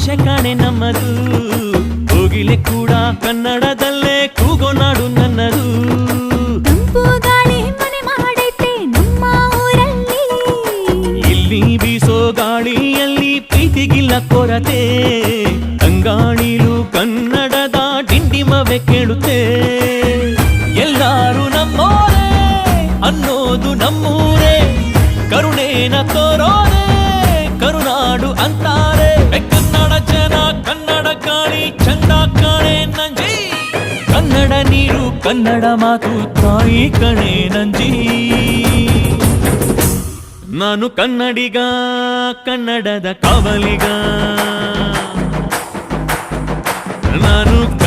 ಭಾಷೆ ಕಾಣೆ ನಮ್ಮದು, ಕೋಗಿಲೆ ಕೂಡ ಕನ್ನಡದಲ್ಲೇ ಕೂಗೋ ನಾಡು ನನ್ನದು. ತಂಪು ಗಾಳಿ ಮನೆ ಮಾಡೈತೆ ನಮ್ಮ ಊರಲ್ಲಿ, ಇಲ್ಲಿ ಬೀಸೋ ಗಾಳಿಯಲ್ಲಿ ಪ್ರೀತಿಗಿಲ್ಲ ಕೊರತೆ. ತಂಗಾಳಿಲು ಕನ್ನಡದ ಡಿಂಡಿಮವೆ ಕೇಳುತ್ತೆ. ಎಲ್ಲಾರು ನಮ್ಮೋರೇ ಅನ್ನೋದು ನಮ್ಮೂರೇ, ಕರುಣೇನ ತೋರೋರೆ ಕರುನಾಡು ಅಂತಾರೆ. ಕನ್ನಡ ಜನ ಕನ್ನಡ ಗಾಳಿ ಚಂದ ಕಾಣೆ ನಂಜಿ, ಕನ್ನಡ ನೀರು ಕನ್ನಡ ಮಾತು ತಾಯಿ ಕಣೆ ನಂಜಿ. ನಾನು ಕನ್ನಡಿಗ ಕನ್ನಡದ ಕಾವಲಿಗ, ನಾನು